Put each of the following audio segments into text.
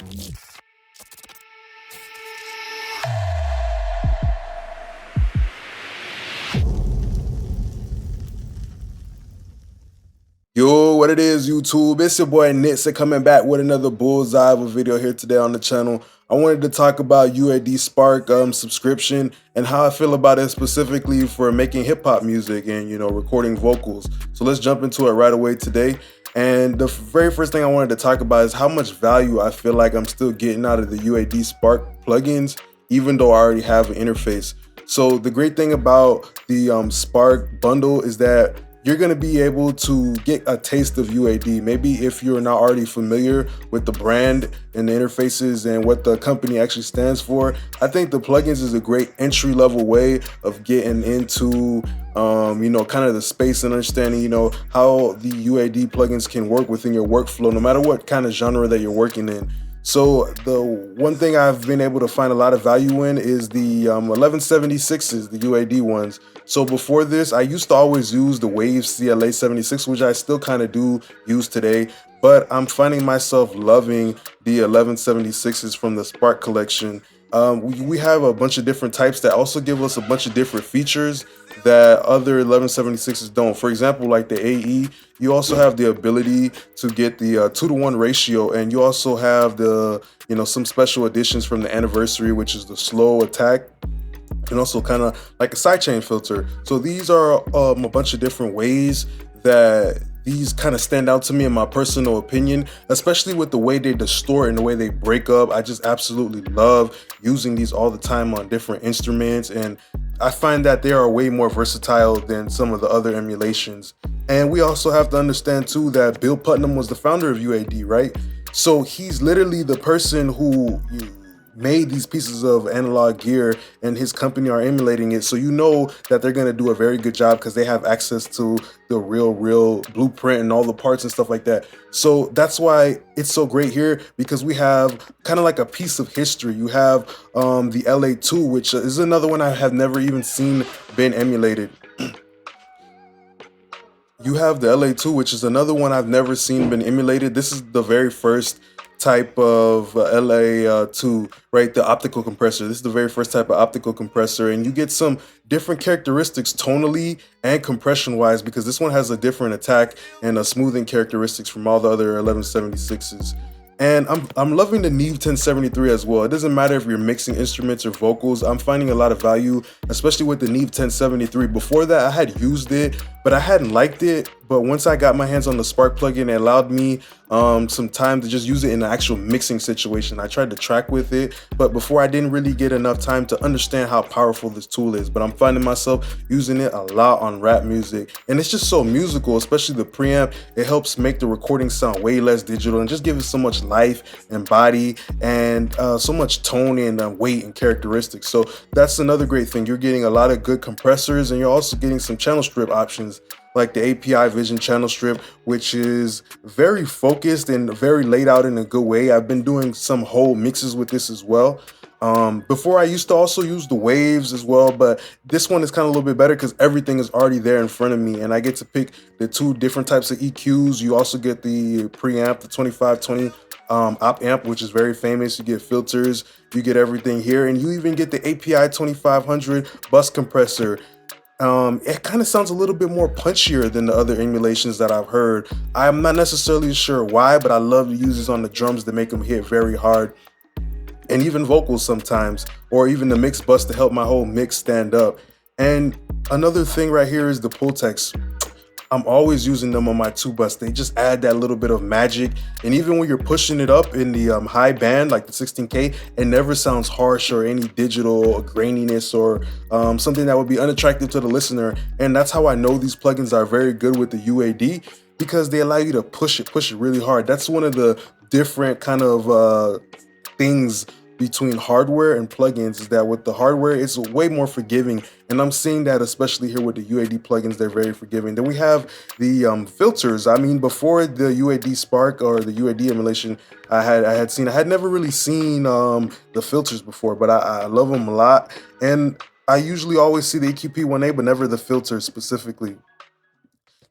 Yo, what it is, YouTube? It's your boy Nitsa coming back with another bullseye of a video here today on the channel. I wanted to talk about UAD Spark subscription and how I feel about it specifically for making hip hop music and recording vocals. So let's jump into it right away today. And the very first thing I wanted to talk about is how much value I feel like I'm still getting out of the UAD Spark plugins, even though I already have an interface. So the great thing about the Spark bundle is that you're going to be able to get a taste of UAD. Maybe if you're not already familiar with the brand and the interfaces and what the company actually stands for, I think the plugins is a great entry-level way of getting into kind of the space and understanding, how the UAD plugins can work within your workflow, no matter what kind of genre that you're working in. So the one thing I've been able to find a lot of value in is the 1176s, the UAD ones. So before this, I used to always use the Waves CLA 76, which I still kind of do use today, but I'm finding myself loving the 1176s from the Spark collection. We have a bunch of different types that also give us a bunch of different features that other 1176s don't. For example, like the AE, you also have the ability to get the 2-to-1 ratio, and you also have the some special additions from the anniversary, which is the slow attack, and also kind of like a sidechain filter. So these are a bunch of different ways that these kind of stand out to me in my personal opinion, especially with the way they distort and the way they break up. I just absolutely love using these all the time on different instruments, and I find that they are way more versatile than some of the other emulations. And we also have to understand too that Bill Putnam was the founder of UAD, right? So he's literally the person who made these pieces of analog gear, and his company are emulating it. So you know that they're going to do a very good job because they have access to the real blueprint and all the parts and stuff like that. So that's why it's so great here, because we have kind of like a piece of history. You have the LA2, which is another one I have never even seen been emulated. You have the LA2, which is another one I've never seen been emulated. This is the very first type of LA2, right? The optical compressor. This is the very first type of optical compressor, and you get some different characteristics tonally and compression wise, because this one has a different attack and a smoothing characteristics from all the other 1176s. And I'm loving the Neve 1073 as well. It doesn't matter if you're mixing instruments or vocals. I'm finding a lot of value, especially with the Neve 1073. Before that, I had used it, but I hadn't liked it. But once I got my hands on the Spark plugin, it allowed me some time to just use it in an actual mixing situation. I tried to track with it, but before I didn't really get enough time to understand how powerful this tool is. But I'm finding myself using it a lot on rap music, and it's just so musical, especially the preamp. It helps make the recording sound way less digital and just give it so much life and body and so much tone and weight and characteristics. So that's another great thing. You're getting a lot of good compressors, and you're also getting some channel strip options, like the API Vision channel strip, which is very focused and very laid out in a good way. I've been doing some whole mixes with this as well. Before, I used to also use the Waves as well, but this one is kind of a little bit better because everything is already there in front of me, and I get to pick the two different types of EQs. You also get the preamp, the 2520 op amp, which is very famous. You get filters, you get everything here, and you even get the API 2500 bus compressor. It kind of sounds a little bit more punchier than the other emulations that I've heard. I'm not necessarily sure why, but I love to use this on the drums to make them hit very hard, and even vocals sometimes, or even the mix bus to help my whole mix stand up. And another thing right here is the pull text. I'm always using them on my 2 bus. They just add that little bit of magic. And even when you're pushing it up in the high band, like the 16K, it never sounds harsh or any digital graininess or something that would be unattractive to the listener. And that's how I know these plugins are very good with the UAD, because they allow you to push it really hard. That's one of the different kind of things between hardware and plugins, is that with the hardware, it's way more forgiving, and I'm seeing that especially here with the UAD plugins. They're very forgiving. Then we have the filters. I mean, before the UAD Spark or the UAD emulation, I had never really seen the filters before, but I love them a lot, and I usually always see the EQP 1A, but never the filters specifically.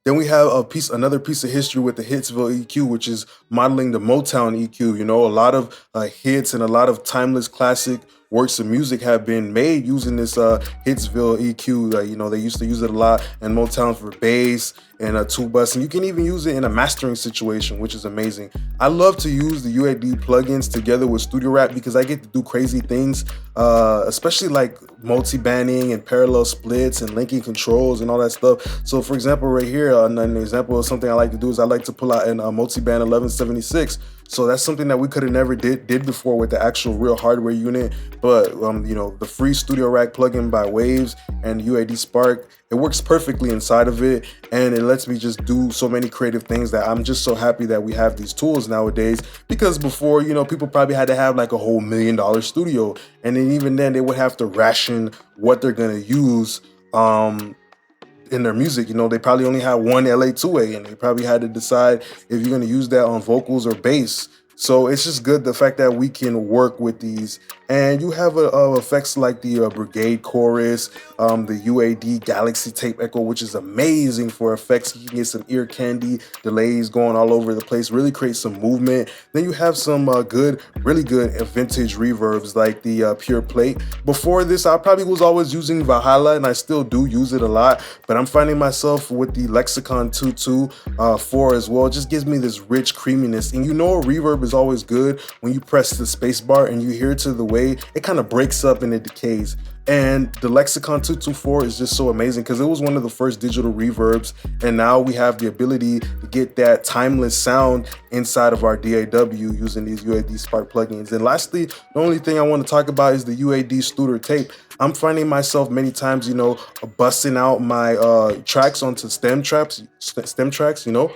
Then we have another piece of history with the Hitsville EQ, which is modeling the Motown EQ. You know, a lot of hits and a lot of timeless classic works of music have been made using this Hitsville EQ. You know, they used to use it a lot in Motown for bass and tubas, and you can even use it in a mastering situation, which is amazing. I love to use the UAD plugins together with Studio Rap because I get to do crazy things, especially like multi-banding and parallel splits and linking controls and all that stuff. So for example, right here, an example of something I like to do is I like to pull out a multi-band 1176. So that's something that we could have never did before with the actual real hardware unit. But you know, the free Studio Rack plugin by Waves and UAD Spark, it works perfectly inside of it, and it lets me just do so many creative things that I'm just so happy that we have these tools nowadays. Because before, you know, people probably had to have like a whole $1 million studio, and then even then they would have to ration what they're gonna use in their music. You know, they probably only had one LA2A, and they probably had to decide if you're going to use that on vocals or bass. So it's just good, the fact that we can work with these. And you have effects like the Brigade Chorus, the UAD Galaxy Tape Echo, which is amazing for effects. You can get some ear candy delays going all over the place, really create some movement. Then you have some really good vintage reverbs like the Pure Plate. Before this, I probably was always using Valhalla, and I still do use it a lot, but I'm finding myself with the Lexicon 224 as well. It just gives me this rich creaminess. And you know, a reverb is always good when you press the space bar and you hear to the way it kind of breaks up and it decays. And the Lexicon 224 is just so amazing because it was one of the first digital reverbs, and now we have the ability to get that timeless sound inside of our DAW using these UAD Spark plugins. And lastly, the only thing I want to talk about is the UAD Studer Tape. I'm finding myself many times, you know, busting out my tracks onto stem tracks, you know,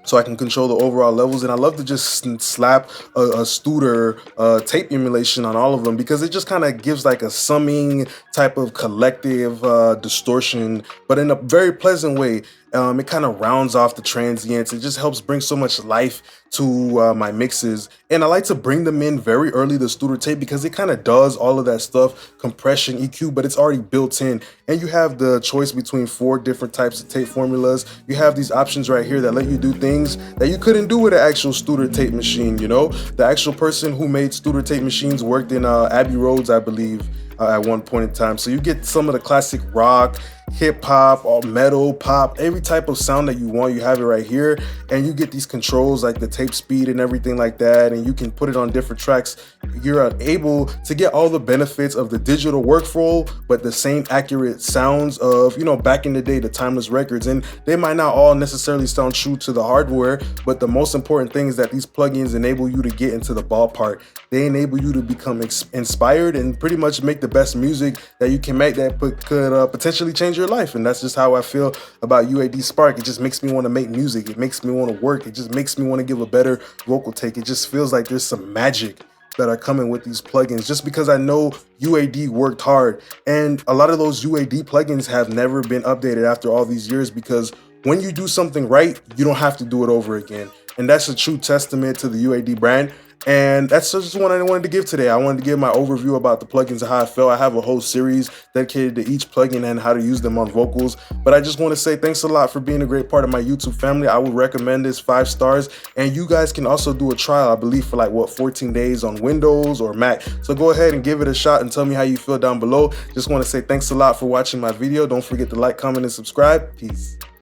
so I can control the overall levels. And I love to just slap a Studer tape emulation on all of them because it just kind of gives like a summing type of collective distortion, but in a very pleasant way. It kind of rounds off the transients. It just helps bring so much life to my mixes. And I like to bring them in very early, the Studer tape, because it kind of does all of that stuff, compression, EQ, but it's already built in. And you have the choice between 4 different types of tape formulas. You have these options right here that let you do things that you couldn't do with an actual Studer tape machine, you know? The actual person who made Studer tape machines worked in Abbey Roads, I believe, at one point in time. So you get some of the classic rock, hip hop, or metal, pop, every type of sound that you want, you have it right here. And you get these controls like the tape speed and everything like that, and you can put it on different tracks. You're able to get all the benefits of the digital workflow, but the same accurate sounds of, you know, back in the day, the timeless records. And they might not all necessarily sound true to the hardware, but the most important thing is that these plugins enable you to get into the ballpark. They enable you to become inspired and pretty much make the best music that you can make that could potentially change your life. And that's just how I feel about UAD Spark. It just makes me want to make music. It makes me want to work. It just makes me want to give a better vocal take. It just feels like there's some magic that are coming with these plugins, just because I know UAD worked hard. And a lot of those UAD plugins have never been updated after all these years, because when you do something right, you don't have to do it over again. And that's a true testament to the UAD brand. And that's just what I wanted to give today. I wanted to give my overview about the plugins and how I felt. I have a whole series dedicated to each plugin and how to use them on vocals. But I just want to say thanks a lot for being a great part of my YouTube family. I would recommend this 5 stars. And you guys can also do a trial, I believe, for like, 14 days on Windows or Mac. So go ahead and give it a shot and tell me how you feel down below. Just want to say thanks a lot for watching my video. Don't forget to like, comment, and subscribe. Peace.